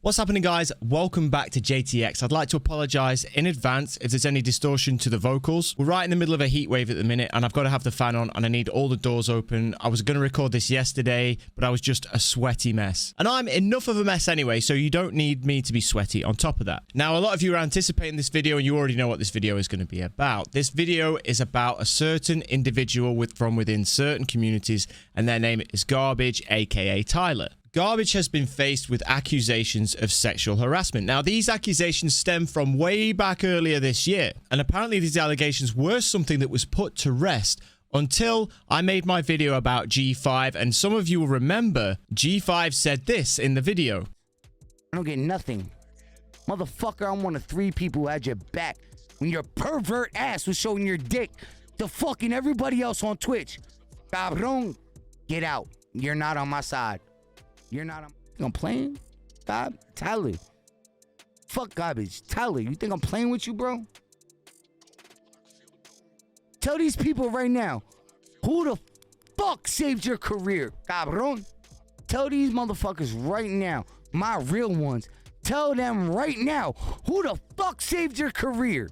What's happening, guys? Welcome back to JTX. I'd like to apologize in advance if there's any distortion to the vocals. We're right in the middle of a heat wave at the minute, and I've got to have the fan on, and I need all the doors open. I was going to record this yesterday, but I was just a sweaty mess. And I'm enough of a mess anyway, so you don't need me to be sweaty on top of that. Now, a lot of you are anticipating this video, and you already know what this video is going to be about. This video is about a certain individual from within certain communities, and their name is Garbage, aka Tyler. Garbage has been faced with accusations of sexual harassment. Now, these accusations stem from way back earlier this year, and apparently these allegations were something that was put to rest until I made my video about G5, and some of you will remember G5 said this in the video. I don't get nothing. Motherfucker, I'm one of 3 people who had your back when your pervert ass was showing your dick to fucking everybody else on Twitch. Cabron, get out. You're not on my side. You're not on. I'm playing? God, Tyler. Fuck Garbage. Tyler, you think I'm playing with you, bro? Tell these people right now, who the fuck saved your career, cabron? Tell these motherfuckers right now, my real ones. Tell them right now, who the fuck saved your career?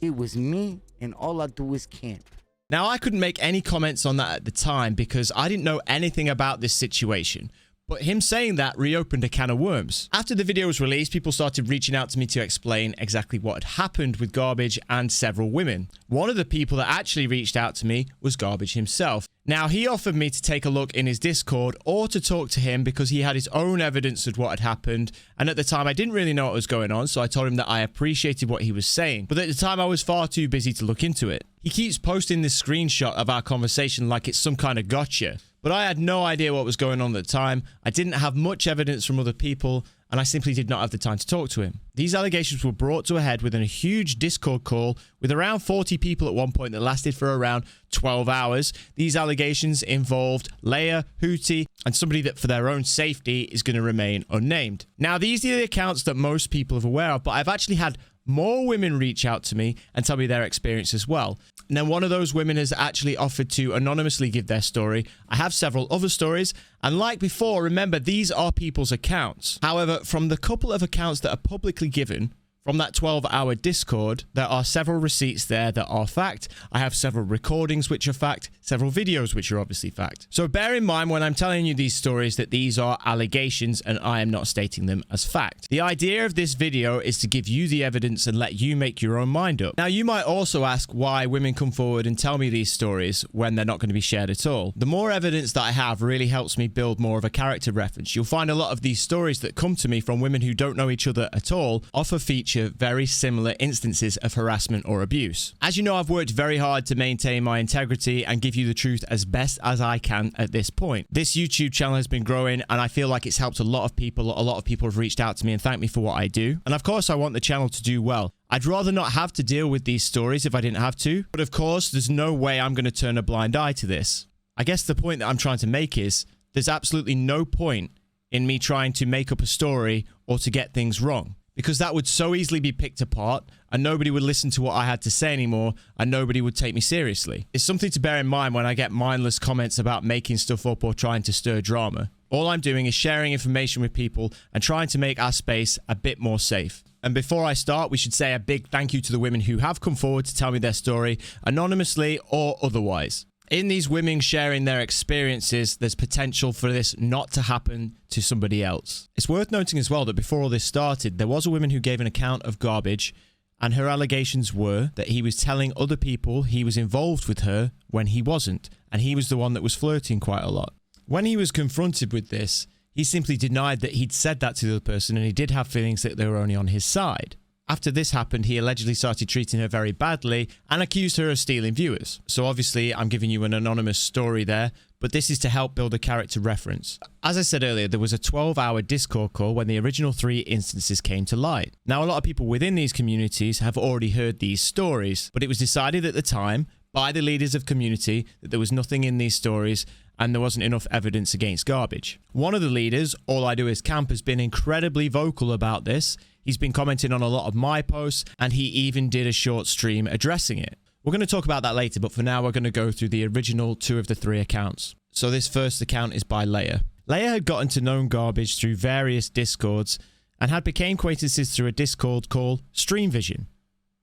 It was me, and all I do is camp. Now, I couldn't make any comments on that at the time because I didn't know anything about this situation. But him saying that reopened a can of worms. After the video was released, people started reaching out to me to explain exactly what had happened with Garbage and several women. One of the people that actually reached out to me was Garbage himself. Now, he offered me to take a look in his Discord or to talk to him because he had his own evidence of what had happened. And at the time, I didn't really know what was going on, so I told him that I appreciated what he was saying. But at the time, I was far too busy to look into it. He keeps posting this screenshot of our conversation like it's some kind of gotcha. But I had no idea what was going on at the time. I didn't have much evidence from other people, and I simply did not have the time to talk to him. These allegations were brought to a head within a huge Discord call with around 40 people at one point that lasted for around 12 hours. These allegations involved Leia, Hootie, and somebody that for their own safety is going to remain unnamed. Now, these are the accounts that most people are aware of, but I've actually had more women reach out to me and tell me their experience as well. And then one of those women has actually offered to anonymously give their story. I have several other stories, and like before, remember, these are people's accounts. However, from the couple of accounts that are publicly given from that 12-hour Discord, there are several receipts there that are fact. I have several recordings which are fact, several videos which are obviously fact. So bear in mind when I'm telling you these stories that these are allegations and I am not stating them as fact. The idea of this video is to give you the evidence and let you make your own mind up. Now, you might also ask why women come forward and tell me these stories when they're not going to be shared at all. The more evidence that I have really helps me build more of a character reference. You'll find a lot of these stories that come to me from women who don't know each other at all often feature very similar instances of harassment or abuse. As you know, I've worked very hard to maintain my integrity and give you the truth as best as I can at this point. This YouTube channel has been growing, and I feel like it's helped a lot of people. A lot of people have reached out to me and thanked me for what I do. And of course, I want the channel to do well. I'd rather not have to deal with these stories if I didn't have to. But of course, there's no way I'm going to turn a blind eye to this. I guess the point that I'm trying to make is there's absolutely no point in me trying to make up a story or to get things wrong, because that would so easily be picked apart and nobody would listen to what I had to say anymore and nobody would take me seriously. It's something to bear in mind when I get mindless comments about making stuff up or trying to stir drama. All I'm doing is sharing information with people and trying to make our space a bit more safe. And before I start, we should say a big thank you to the women who have come forward to tell me their story, anonymously or otherwise. In these women sharing their experiences, there's potential for this not to happen to somebody else. It's worth noting as well that before all this started, there was a woman who gave an account of Garbage, and her allegations were that he was telling other people he was involved with her when he wasn't, and he was the one that was flirting quite a lot. When he was confronted with this, he simply denied that he'd said that to the other person, and he did have feelings that they were only on his side. After this happened, he allegedly started treating her very badly and accused her of stealing viewers. So obviously, I'm giving you an anonymous story there, but this is to help build a character reference. As I said earlier, there was a 12-hour Discord call when the original 3 instances came to light. Now, a lot of people within these communities have already heard these stories, but it was decided at the time by the leaders of community that there was nothing in these stories and there wasn't enough evidence against Garbage. One of the leaders, All I Do Is Camp, has been incredibly vocal about this. He's been commenting on a lot of my posts, and he even did a short stream addressing it. We're going to talk about that later, but for now, we're going to go through the original 2 of the 3 accounts. So this first account is by Leia. Leia had gotten to know Garbage through various Discords, and had become acquaintances through a Discord called Stream Vision.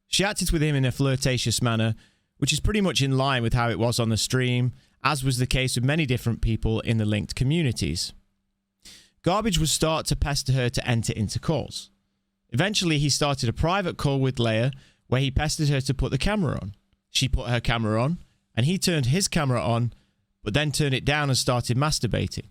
She acted with him in a flirtatious manner, which is pretty much in line with how it was on the stream, as was the case with many different people in the linked communities. Garbage would start to pester her to enter into calls. Eventually, he started a private call with Leia where he pestered her to put the camera on. She put her camera on, and he turned his camera on, but then turned it down and started masturbating.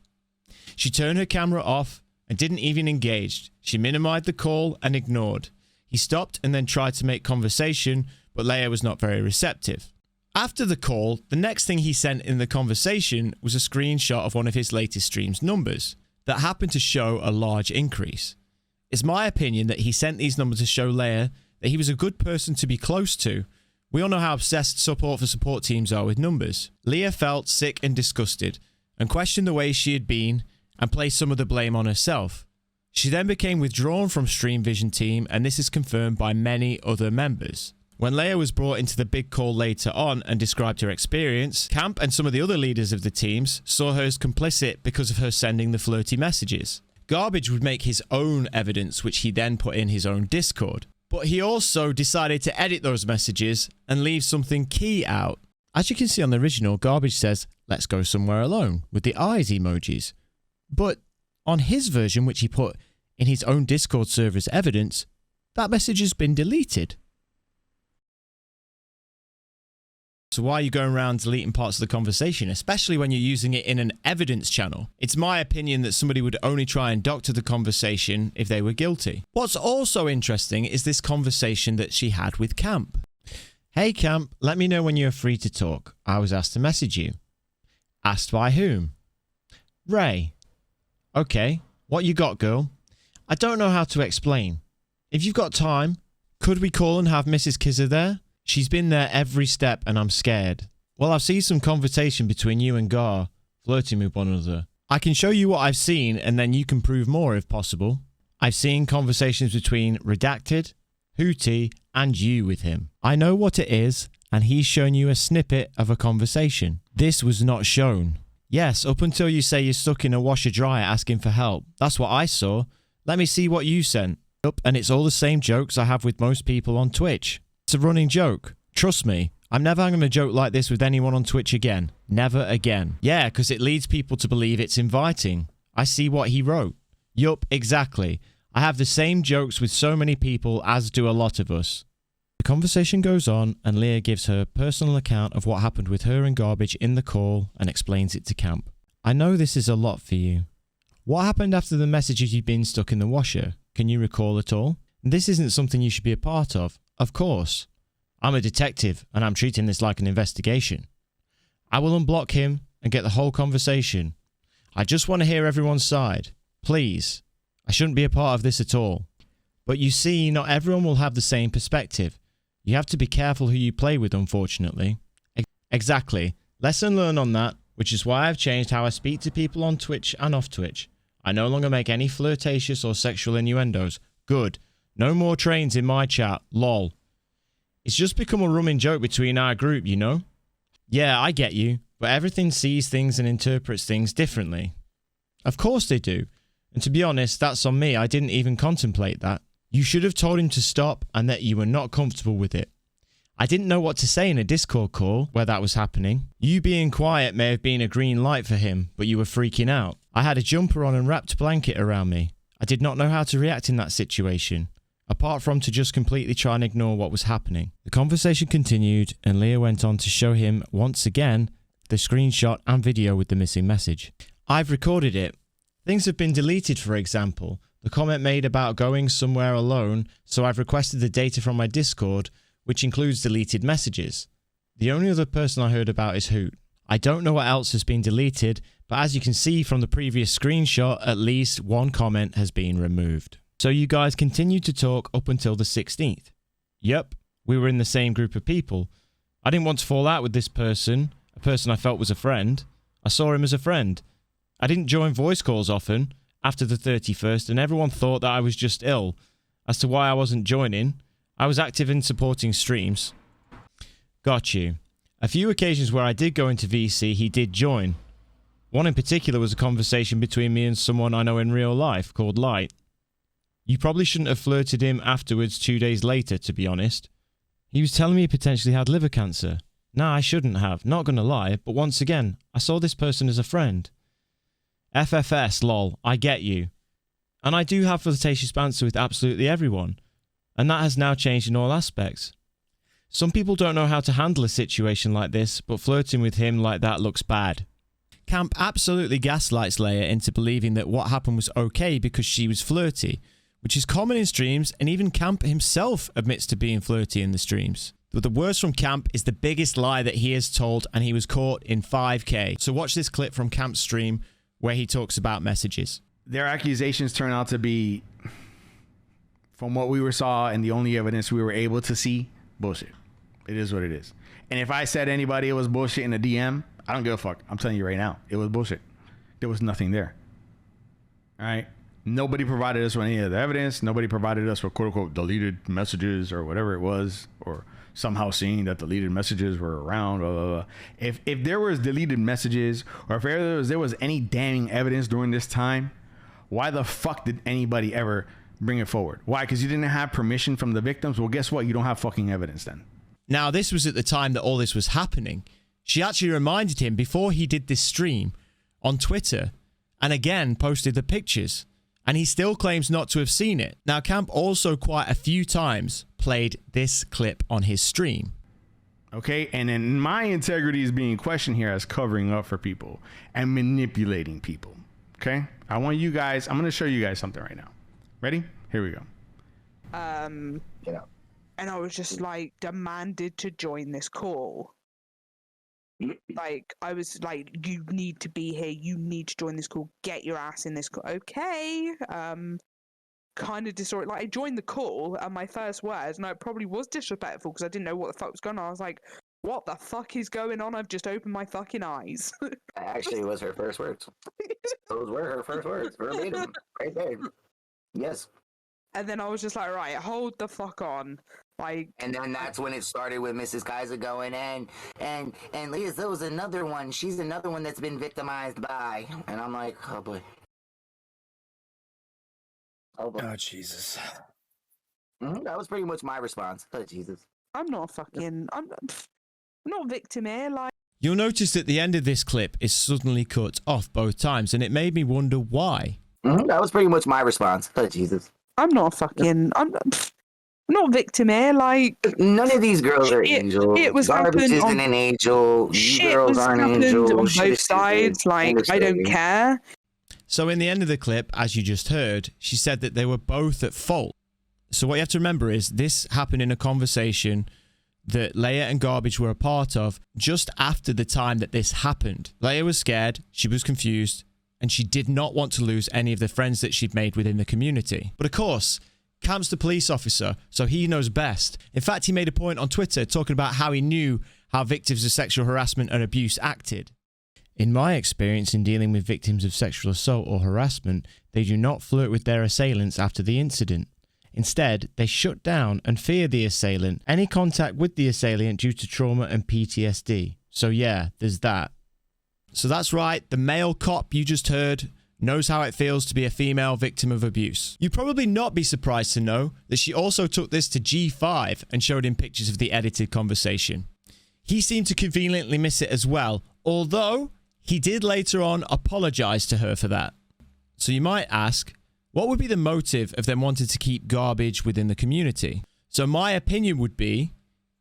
She turned her camera off and didn't even engage. She minimized the call and ignored. He stopped and then tried to make conversation, but Leia was not very receptive. After the call, the next thing he sent in the conversation was a screenshot of one of his latest stream's numbers that happened to show a large increase. It's my opinion that he sent these numbers to show Leia that he was a good person to be close to. We all know how obsessed support for support teams are with numbers. Leia felt sick and disgusted and questioned the way she had been and placed some of the blame on herself. She then became withdrawn from Stream Vision team, and this is confirmed by many other members. When Leia was brought into the big call later on and described her experience, Camp and some of the other leaders of the teams saw her as complicit because of her sending the flirty messages. Garbage would make his own evidence, which he then put in his own Discord. But he also decided to edit those messages and leave something key out. As you can see on the original, Garbage says, "Let's go somewhere alone," with the eyes emojis. But on his version, which he put in his own Discord server as evidence, that message has been deleted. So why are you going around deleting parts of the conversation, especially when you're using it in an evidence channel? It's my opinion that somebody would only try and doctor the conversation if they were guilty. What's also interesting is this conversation that she had with Camp. "Hey Camp, let me know when you're free to talk. I was asked to message you." Asked by whom? Ray. Okay, what you got, girl? I don't know how to explain. If you've got time, could we call and have Mrs. Kizzer there? She's been there every step and I'm scared. Well, I've seen some conversation between you and Gar, flirting with one another. I can show you what I've seen and then you can prove more if possible. I've seen conversations between Redacted, Hootie, and you with him. I know what it is, and he's shown you a snippet of a conversation. This was not shown. Yes, up until you say you're stuck in a washer dryer asking for help. That's what I saw. Let me see what you sent. Up, and it's all the same jokes I have with most people on Twitch. It's a running joke. Trust me, I'm never having a joke like this with anyone on Twitch again. Never again. Yeah, because it leads people to believe it's inviting. I see what he wrote. Yup, exactly. I have the same jokes with so many people, as do a lot of us. The conversation goes on, and Leia gives her personal account of what happened with her and Garbage in the call and explains it to Camp. I know this is a lot for you. What happened after the messages you'd been stuck in the washer? Can you recall at all? This isn't something you should be a part of. Of course. I'm a detective, and I'm treating this like an investigation. I will unblock him and get the whole conversation. I just want to hear everyone's side. Please. I shouldn't be a part of this at all. But you see, not everyone will have the same perspective. You have to be careful who you play with, unfortunately. Exactly. Lesson learned on that, which is why I've changed how I speak to people on Twitch and off Twitch. I no longer make any flirtatious or sexual innuendos. Good. No more trains in my chat. Lol. It's just become a running joke between our group, you know? Yeah, I get you, but everything sees things and interprets things differently. Of course they do. And to be honest, that's on me. I didn't even contemplate that. You should have told him to stop and that you were not comfortable with it. I didn't know what to say in a Discord call where that was happening. You being quiet may have been a green light for him, but you were freaking out. I had a jumper on and wrapped blanket around me. I did not know how to react in that situation, apart from to just completely try and ignore what was happening. The conversation continued, and Leia went on to show him, once again, the screenshot and video with the missing message. I've recorded it. Things have been deleted, for example. The comment made about going somewhere alone, so I've requested the data from my Discord, which includes deleted messages. The only other person I heard about is Hoot. I don't know what else has been deleted, but as you can see from the previous screenshot, at least one comment has been removed. So you guys continued to talk up until the 16th. Yep, we were in the same group of people. I didn't want to fall out with this person, a person I felt was a friend. I saw him as a friend. I didn't join voice calls often after the 31st, and everyone thought that I was just ill. As to why I wasn't joining, I was active in supporting streams. Got you. A few occasions where I did go into VC, he did join. One in particular was a conversation between me and someone I know in real life called Light. You probably shouldn't have flirted him afterwards 2 days later, to be honest. He was telling me he potentially had liver cancer. Nah, I shouldn't have, not gonna lie, but once again, I saw this person as a friend. FFS, lol, I get you. And I do have flirtatious banter with absolutely everyone. And that has now changed in all aspects. Some people don't know how to handle a situation like this, but flirting with him like that looks bad. Camp absolutely gaslights Leia into believing that what happened was okay because she was flirty, which is common in streams, and even Camp himself admits to being flirty in the streams. But the worst from Camp is the biggest lie that he has told, and he was caught in 5K. So watch this clip from Camp's stream where he talks about messages. Their accusations turn out to be, from what we saw and the only evidence we were able to see, bullshit. It is what it is. And if I said anybody it was bullshit in a DM, I don't give a fuck. I'm telling you right now, it was bullshit. There was nothing there. All right. Nobody provided us with any of the evidence. Nobody provided us with quote unquote deleted messages or whatever it was, or somehow seeing that deleted messages were around. Blah, blah, blah. If there was deleted messages, or if there was any damning evidence during this time, why the fuck did anybody ever bring it forward? Why? Because you didn't have permission from the victims? Well, guess what? You don't have fucking evidence then. Now, this was at the time that all this was happening. She actually reminded him before he did this stream on Twitter, and again posted the pictures, and he still claims not to have seen it. Now, Camp also quite a few times played this clip on his stream. Okay, and then my integrity is being questioned here as covering up for people and manipulating people. Okay, I want you guys, I'm going to show you guys something right now. Ready? Here we go. You know, and I was just like demanded to join this call. Like, I was like, you need to be here. You need to join this call. Get your ass in this call. Okay. Kind of disordered. Like, I joined the call, and my first words, and it probably was disrespectful because I didn't know what the fuck was going on. I was like, what the fuck is going on? I've just opened my fucking eyes. Actually, it was her first words. Those were her first words. Verbatim. Right there. Yes. And then I was just like, right, hold the fuck on. Like, and then that's when it started with Mrs. Kaiser going in, and Liz, there was another one. She's another one that's been victimized by. And I'm like, oh boy. Oh boy. Oh, Jesus. That was pretty much my response. Oh, Jesus. I'm not not a victim here. Like, You'll notice that the end of this clip is suddenly cut off both times, and it made me wonder why. That was pretty much my response. Oh, Jesus. I'm not a victim here. Like, none of these girls are angels. It was Garbage isn't an angel. You girls aren't angels. On both sides. Like, I don't care. So in the end of the clip, as you just heard, she said that they were both at fault. So what you have to remember is this happened in a conversation that Leia and Garbage were a part of just after the time that this happened. Leia was scared, she was confused, and she did not want to lose any of the friends that she'd made within the community. But of course, Camp's the police officer, so he knows best. In fact, he made a point on Twitter talking about how he knew how victims of sexual harassment and abuse acted. In my experience in dealing with victims of sexual assault or harassment, they do not flirt with their assailants after the incident. Instead, they shut down and fear the assailant, any contact with the assailant due to trauma and PTSD. So yeah, there's that. So that's right, the male cop you just heard knows how it feels to be a female victim of abuse. You'd probably not be surprised to know that she also took this to G5 and showed him pictures of the edited conversation. He seemed to conveniently miss it as well, although he did later on apologize to her for that. So you might ask, what would be the motive of them wanting to keep Garbage within the community? So my opinion would be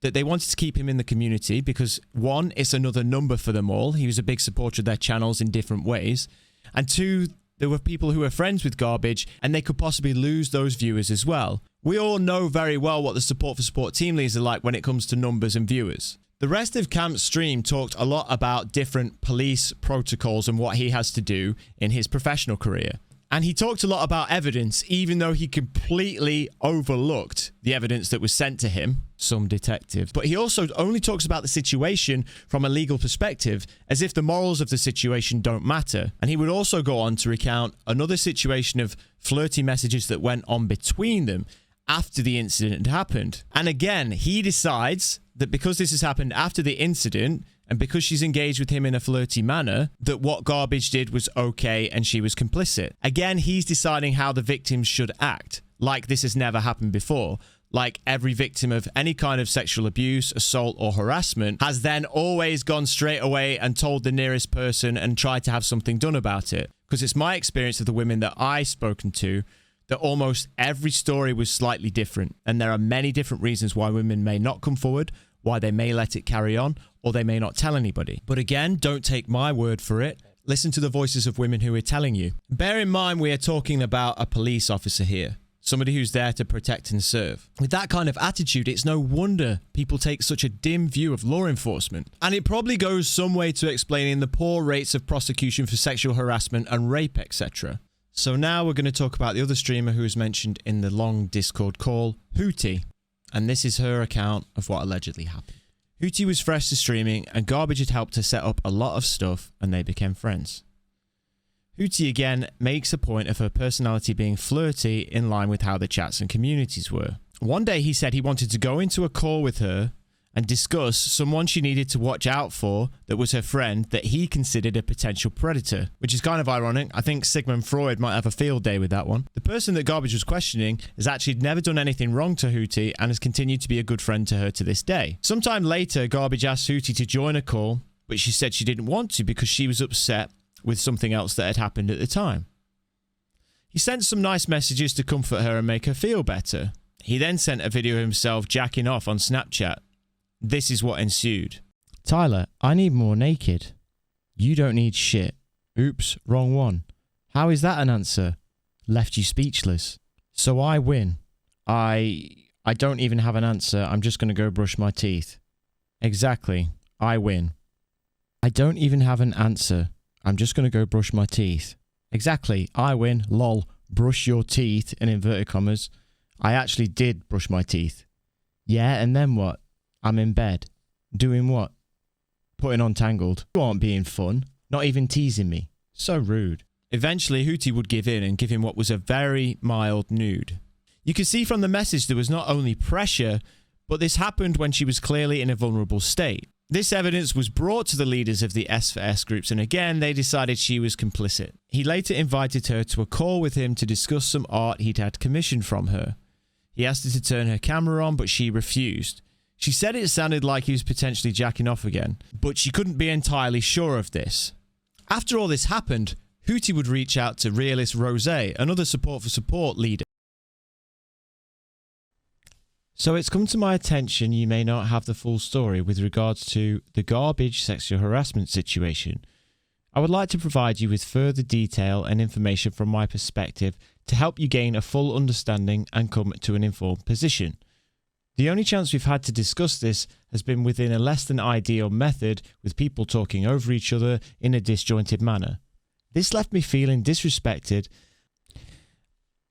that they wanted to keep him in the community because, one, it's another number for them all. He was a big supporter of their channels in different ways. And two, there were people who were friends with Garbage and they could possibly lose those viewers as well. We all know very well what the support for support team leads are like when it comes to numbers and viewers. The rest of Camp's stream talked a lot about different police protocols and what he has to do in his professional career. And he talked a lot about evidence, even though he completely overlooked the evidence that was sent to him, some detective. But he also only talks about the situation from a legal perspective, as if the morals of the situation don't matter. And he would also go on to recount another situation of flirty messages that went on between them after the incident had happened. And again, he decides that because this has happened after the incident, and because she's engaged with him in a flirty manner, that what Garbage did was okay and she was complicit. Again, he's deciding how the victims should act. like this has never happened before. Like every victim of any kind of sexual abuse, assault, or harassment has then always gone straight away and told the nearest person and tried to have something done about it. Because it's my experience of the women that I've spoken to that almost every story was slightly different. And there are many different reasons why women may not come forward, why they may let it carry on, or they may not tell anybody. But again, don't take my word for it. Listen to the voices of women who are telling you. Bear in mind, we are talking about a police officer here. Somebody who's there to protect and serve. With that kind of attitude, it's no wonder people take such a dim view of law enforcement. And it probably goes some way to explaining the poor rates of prosecution for sexual harassment and rape, etc. So now we're going to talk about the other streamer who was mentioned in the long Discord call, Hootie. And this is her account of what allegedly happened. Hootie was fresh to streaming and Garbage had helped her set up a lot of stuff and they became friends. Hootie again makes a point of her personality being flirty in line with how the chats and communities were. One day he said he wanted to go into a call with her and discuss someone she needed to watch out for that was her friend that he considered a potential predator, which is kind of ironic. I think Sigmund Freud might have a field day with that one. The person that Garbage was questioning has actually never done anything wrong to Hootie and has continued to be a good friend to her to this day. Sometime later, Garbage asked Hootie to join a call, but she said she didn't want to because she was upset with something else that had happened at the time. He sent some nice messages to comfort her and make her feel better. He then sent a video of himself jacking off on Snapchat. This is what ensued. Tyler, I need more naked. You don't need shit. Oops, wrong one. How is that an answer? Left you speechless. So I win. I don't even have an answer. I'm just going to go brush my teeth. Exactly. I win. I don't even have an answer. I'm just going to go brush my teeth. Exactly. I win. Lol. Brush your teeth, in inverted commas. I actually did brush my teeth. Yeah, and then what? I'm in bed. Doing what? Putting on Tangled. You aren't being fun. Not even teasing me. So rude. Eventually, Hootie would give in and give him what was a very mild nude. You could see from the message there was not only pressure, but this happened when she was clearly in a vulnerable state. This evidence was brought to the leaders of the S4S groups and again they decided she was complicit. He later invited her to a call with him to discuss some art he'd had commissioned from her. He asked her to turn her camera on but she refused. She said it sounded like he was potentially jacking off again, but she couldn't be entirely sure of this. After all this happened, Hootie would reach out to Realist Rose, another support for support leader. So it's come to my attention you may not have the full story with regards to the Garbage sexual harassment situation. I would like to provide you with further detail and information from my perspective to help you gain a full understanding and come to an informed position. The only chance we've had to discuss this has been within a less than ideal method with people talking over each other in a disjointed manner. This left me feeling disrespected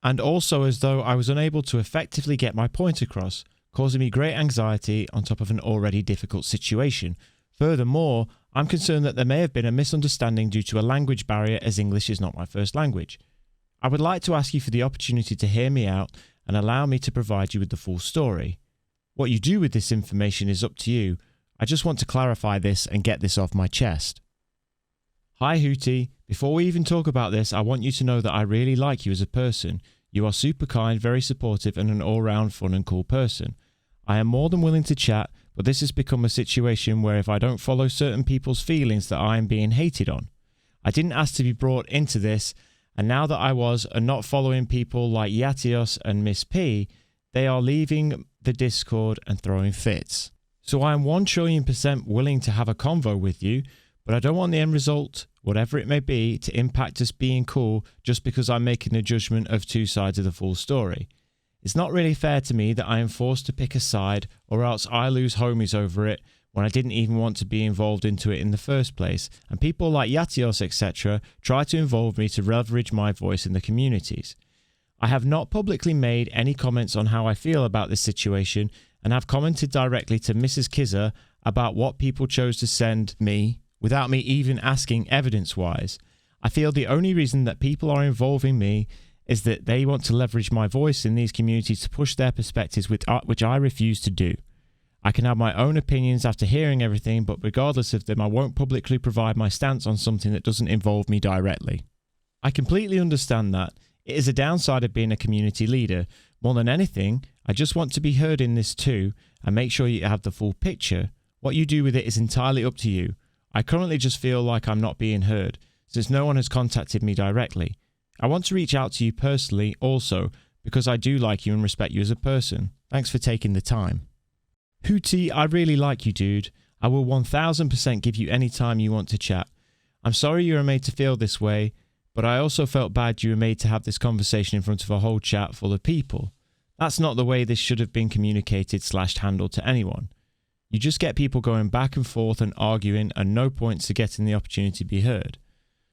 and also as though I was unable to effectively get my point across, causing me great anxiety on top of an already difficult situation. Furthermore, I'm concerned that there may have been a misunderstanding due to a language barrier as English is not my first language. I would like to ask you for the opportunity to hear me out and allow me to provide you with the full story. What you do with this information is up to you. I just want to clarify this and get this off my chest. Hi Hootie, before we even talk about this, I want you to know that I really like you as a person. You are super kind, very supportive and an all-round fun and cool person. I am more than willing to chat, but this has become a situation where if I don't follow certain people's feelings that I am being hated on. I didn't ask to be brought into this, and now that I was and not following people like Yatios and Miss P, they are leaving the Discord and throwing fits. So I am 1,000,000,000% willing to have a convo with you, but I don't want the end result, whatever it may be, to impact us being cool just because I'm making a judgment of two sides of the full story. It's not really fair to me that I am forced to pick a side or else I lose homies over it when I didn't even want to be involved into it in the first place, and people like Yatios etc. try to involve me to leverage my voice in the communities. I have not publicly made any comments on how I feel about this situation and have commented directly to Mrs. Kizzer about what people chose to send me without me even asking evidence-wise. I feel the only reason that people are involving me is that they want to leverage my voice in these communities to push their perspectives, which I refuse to do. I can have my own opinions after hearing everything, but regardless of them, I won't publicly provide my stance on something that doesn't involve me directly. I completely understand that. It is a downside of being a community leader. More than anything, I just want to be heard in this too, and make sure you have the full picture. What you do with it is entirely up to you. I currently just feel like I'm not being heard, since no one has contacted me directly. I want to reach out to you personally also, because I do like you and respect you as a person. Thanks for taking the time. Hootie, I really like you, dude. I will 1000% give you any time you want to chat. I'm sorry you were made to feel this way, but I also felt bad you were made to have this conversation in front of a whole chat full of people. That's not the way this should have been communicated/handled to anyone. You just get people going back and forth and arguing and no points to getting the opportunity to be heard.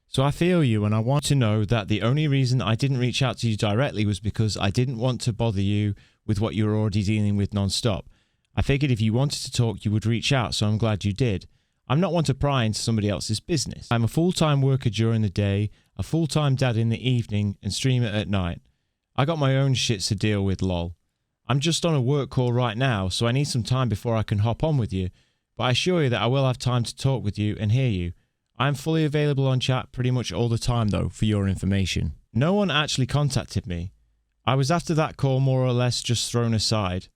So I feel you, and I want to know that the only reason I didn't reach out to you directly was because I didn't want to bother you with what you were already dealing with non-stop. I figured if you wanted to talk, you would reach out, so I'm glad you did. I'm not one to pry into somebody else's business. I'm a full-time worker during the day, a full-time dad in the evening, and streamer at night. I got my own shits to deal with, lol. I'm just on a work call right now, so I need some time before I can hop on with you, but I assure you that I will have time to talk with you and hear you. I am fully available on chat pretty much all the time though, for your information. No one actually contacted me. I was after that call more or less just thrown aside,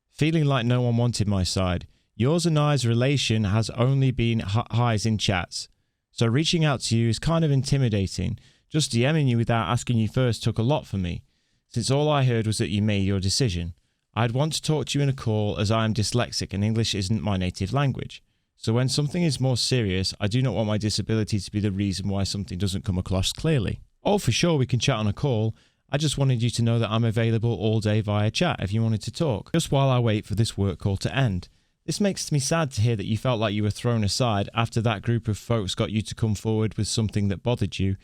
feeling like no one wanted my side. Yours and I's relation has only been highs in chats, so reaching out to you is kind of intimidating. Just DMing you without asking you first took a lot for me, since all I heard was that you made your decision. I'd want to talk to you in a call as I am dyslexic and English isn't my native language. So when something is more serious, I do not want my disability to be the reason why something doesn't come across clearly. Oh, for sure we can chat on a call. I just wanted you to know that I'm available all day via chat if you wanted to talk, just while I wait for this work call to end. This makes me sad to hear that you felt like you were thrown aside after that group of folks got you to come forward with something that bothered you.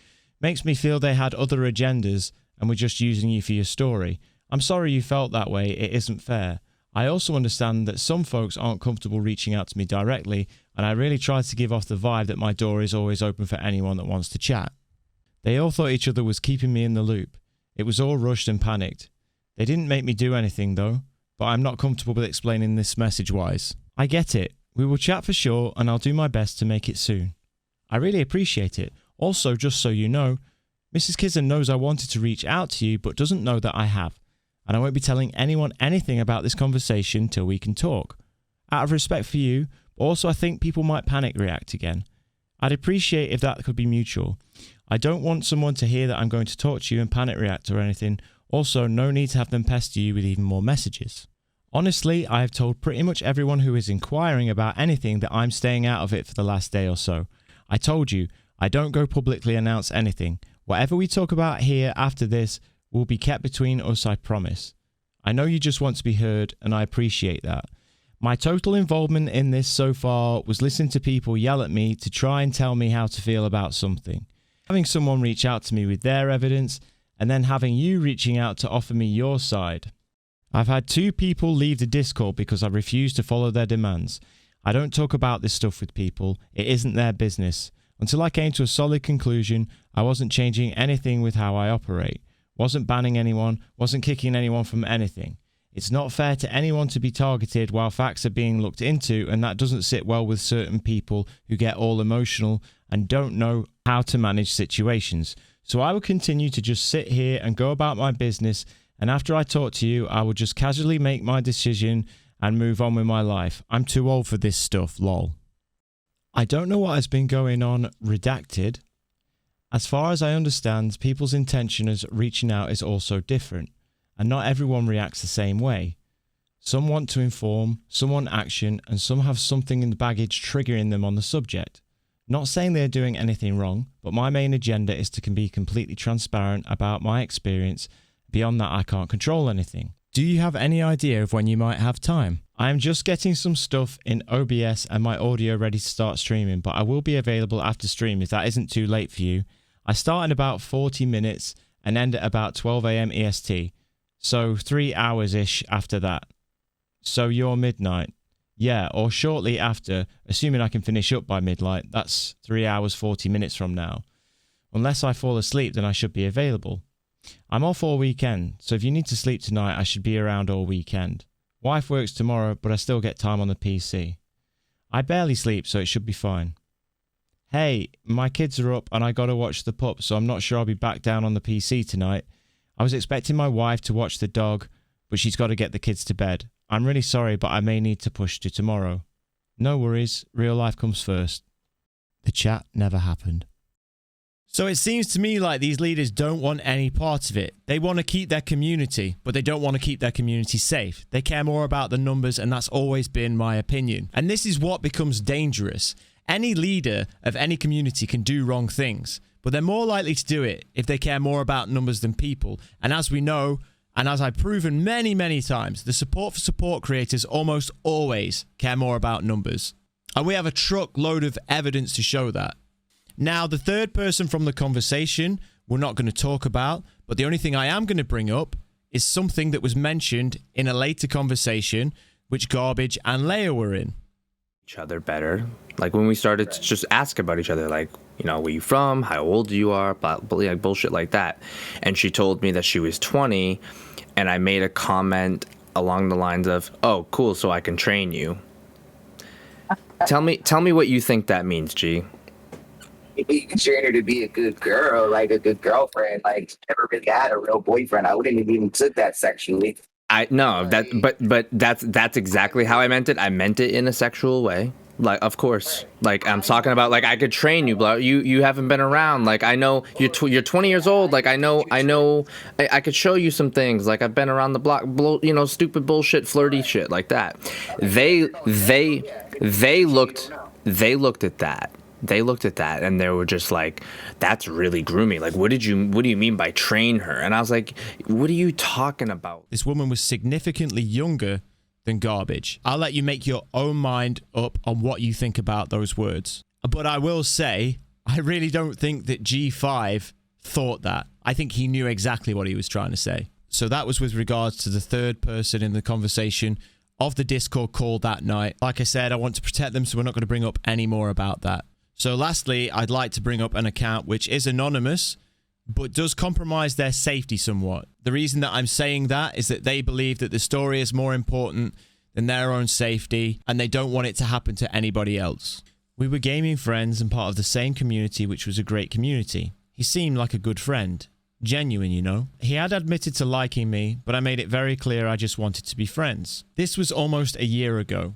Makes me feel they had other agendas and were just using you for your story. I'm sorry you felt that way, it isn't fair. I also understand that some folks aren't comfortable reaching out to me directly, and I really try to give off the vibe that my door is always open for anyone that wants to chat. They all thought each other was keeping me in the loop. It was all rushed and panicked. They didn't make me do anything though, but I'm not comfortable with explaining this message-wise. I get it. We will chat for sure, and I'll do my best to make it soon. I really appreciate it. Also, just so you know, Mrs. Kizzen knows I wanted to reach out to you, but doesn't know that I have. And I won't be telling anyone anything about this conversation till we can talk. Out of respect for you, but also I think people might panic react again. I'd appreciate if that could be mutual. I don't want someone to hear that I'm going to talk to you and panic react or anything. Also, no need to have them pester you with even more messages. Honestly, I have told pretty much everyone who is inquiring about anything that I'm staying out of it for the last day or so. I told you, I don't go publicly announce anything. Whatever we talk about here after this will be kept between us, I promise. I know you just want to be heard, and I appreciate that. My total involvement in this so far was listening to people yell at me to try and tell me how to feel about something. Having someone reach out to me with their evidence, and then having you reaching out to offer me your side. I've had 2 people leave the Discord because I refuse to follow their demands. I don't talk about this stuff with people. It isn't their business. Until I came to a solid conclusion, I wasn't changing anything with how I operate. Wasn't banning anyone, wasn't kicking anyone from anything. It's not fair to anyone to be targeted while facts are being looked into, and that doesn't sit well with certain people who get all emotional and don't know how to manage situations. So I will continue to just sit here and go about my business, and after I talk to you, I will just casually make my decision and move on with my life. I'm too old for this stuff, lol. I don't know what has been going on, redacted. As far as I understand, people's intention as reaching out is also different, and not everyone reacts the same way. Some want to inform, some want action, and some have something in the baggage triggering them on the subject. Not saying they're doing anything wrong, but my main agenda is to be completely transparent about my experience. Beyond that, I can't control anything. Do you have any idea of when you might have time? I am just getting some stuff in OBS and my audio ready to start streaming, but I will be available after stream if that isn't too late for you. I start in about 40 minutes and end at about 12 AM EST, so 3 hours-ish after that. So you're midnight. Yeah, or shortly after, assuming I can finish up by midnight, that's 3 hours 40 minutes from now. Unless I fall asleep, then I should be available. I'm off all weekend, so if you need to sleep tonight, I should be around all weekend. Wife works tomorrow, but I still get time on the PC. I barely sleep, so it should be fine. Hey, my kids are up and I gotta watch the pup, so I'm not sure I'll be back down on the PC tonight. I was expecting my wife to watch the dog, but she's got to get the kids to bed. I'm really sorry, but I may need to push to tomorrow. No worries, real life comes first. The chat never happened. So it seems to me like these leaders don't want any part of it. They want to keep their community, but they don't want to keep their community safe. They care more about the numbers, and that's always been my opinion. And this is what becomes dangerous. Any leader of any community can do wrong things, but they're more likely to do it if they care more about numbers than people. And as we know, and as I've proven many, many times, the support for support creators almost always care more about numbers. And we have a truckload of evidence to show that. Now, the third person from the conversation we're not going to talk about, but the only thing I am going to bring up is something that was mentioned in a later conversation, which Garbage and Leia were in. Each other better. Like when we started to just ask about each other, like, you know, where you from, how old you are, but like bullshit like that. And she told me that she was 20, and I made a comment along the lines of, "Oh, cool, so I can train you." Tell me what you think that means, G. If you can train her to be a good girl, like a good girlfriend, like never really had a real boyfriend, I wouldn't have even took that sexually. But that's exactly how I meant it. I meant it in a sexual way. Like, of course, like I'm talking about, like I could train you, but you haven't been around. Like I know you're 20 years old. Like I know I could show you some things. Like I've been around the block, you know, stupid bullshit, flirty shit like that. They looked at that. They looked at that and they were just like, that's really grooming. Like, what do you mean by train her? And I was like, what are you talking about? This woman was significantly younger than Garbage. I'll let you make your own mind up on what you think about those words. But I will say, I really don't think that G5 thought that. I think he knew exactly what he was trying to say. So that was with regards to the third person in the conversation of the Discord call that night. Like I said, I want to protect them, so we're not going to bring up any more about that. So lastly, I'd like to bring up an account which is anonymous, but does compromise their safety somewhat. The reason that I'm saying that is that they believe that the story is more important than their own safety, and they don't want it to happen to anybody else. We were gaming friends and part of the same community, which was a great community. He seemed like a good friend. Genuine, you know. He had admitted to liking me, but I made it very clear I just wanted to be friends. This was almost a year ago.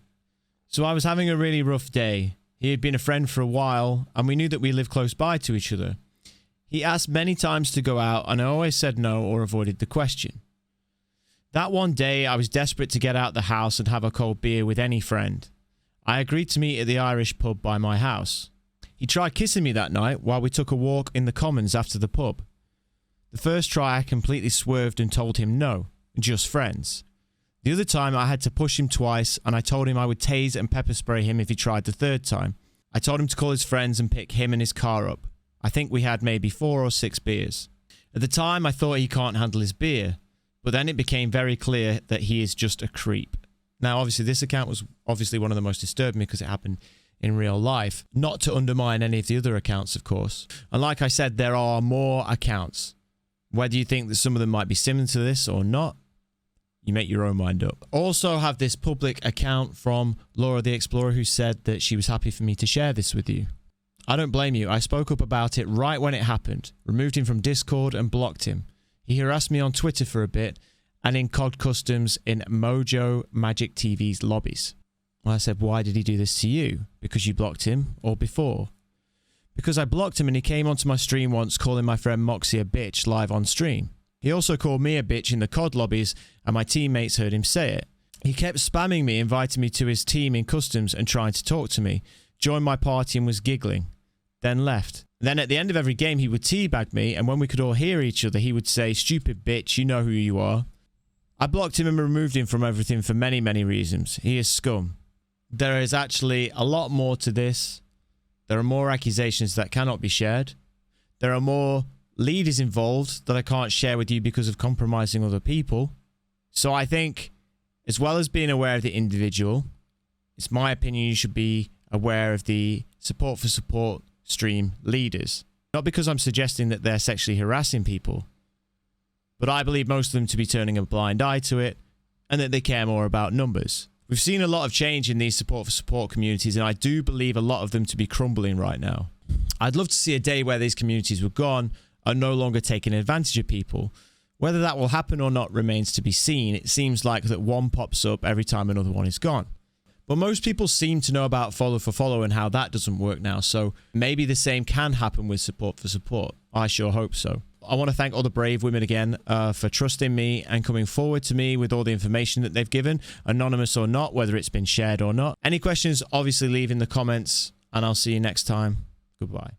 So I was having a really rough day. He had been a friend for a while, and we knew that we lived close by to each other. He asked many times to go out, and I always said no or avoided the question. That one day, I was desperate to get out the house and have a cold beer with any friend. I agreed to meet at the Irish pub by my house. He tried kissing me that night while we took a walk in the Commons after the pub. The first try, I completely swerved and told him no, just friends. The other time, I had to push him twice, and I told him I would tase and pepper spray him if he tried the third time. I told him to call his friends and pick him and his car up. I think we had maybe 4 or 6 beers. At the time, I thought he can't handle his beer, but then it became very clear that he is just a creep. Now, obviously, this account was obviously one of the most disturbing because it happened in real life, not to undermine any of the other accounts, of course. And like I said, there are more accounts. Whether you think that some of them might be similar to this or not, you make your own mind up. Also have this public account from Laura the Explorer who said that she was happy for me to share this with you. I don't blame you. I spoke up about it right when it happened, removed him from Discord and blocked him. He harassed me on Twitter for a bit and in COD Customs in Mojo Magic TV's lobbies. Well, I said, why did he do this to you? Because you blocked him or before? Because I blocked him and he came onto my stream once calling my friend Moxie a bitch live on stream. He also called me a bitch in the COD lobbies and my teammates heard him say it. He kept spamming me, inviting me to his team in Customs and trying to talk to me, joined my party and was giggling, then left. Then at the end of every game he would teabag me, and when we could all hear each other he would say, stupid bitch, you know who you are. I blocked him and removed him from everything for many, many reasons. He is scum. There is actually a lot more to this. There are more accusations that cannot be shared. There are more leaders involved that I can't share with you because of compromising other people. So I think, as well as being aware of the individual, it's my opinion you should be aware of the support for support stream leaders. Not because I'm suggesting that they're sexually harassing people, but I believe most of them to be turning a blind eye to it and that they care more about numbers. We've seen a lot of change in these support for support communities, and I do believe a lot of them to be crumbling right now. I'd love to see a day where these communities were gone and no longer taking advantage of people, Whether that will happen or not remains to be seen. It seems like that one pops up every time another one is gone. But most people seem to know about follow for follow and how that doesn't work now, so maybe the same can happen with support for support. I sure hope so. I want to thank all the brave women again for trusting me and coming forward to me with all the information that they've given, anonymous or not, whether it's been shared or not. Any questions, obviously leave in the comments, and I'll see you next time. Goodbye.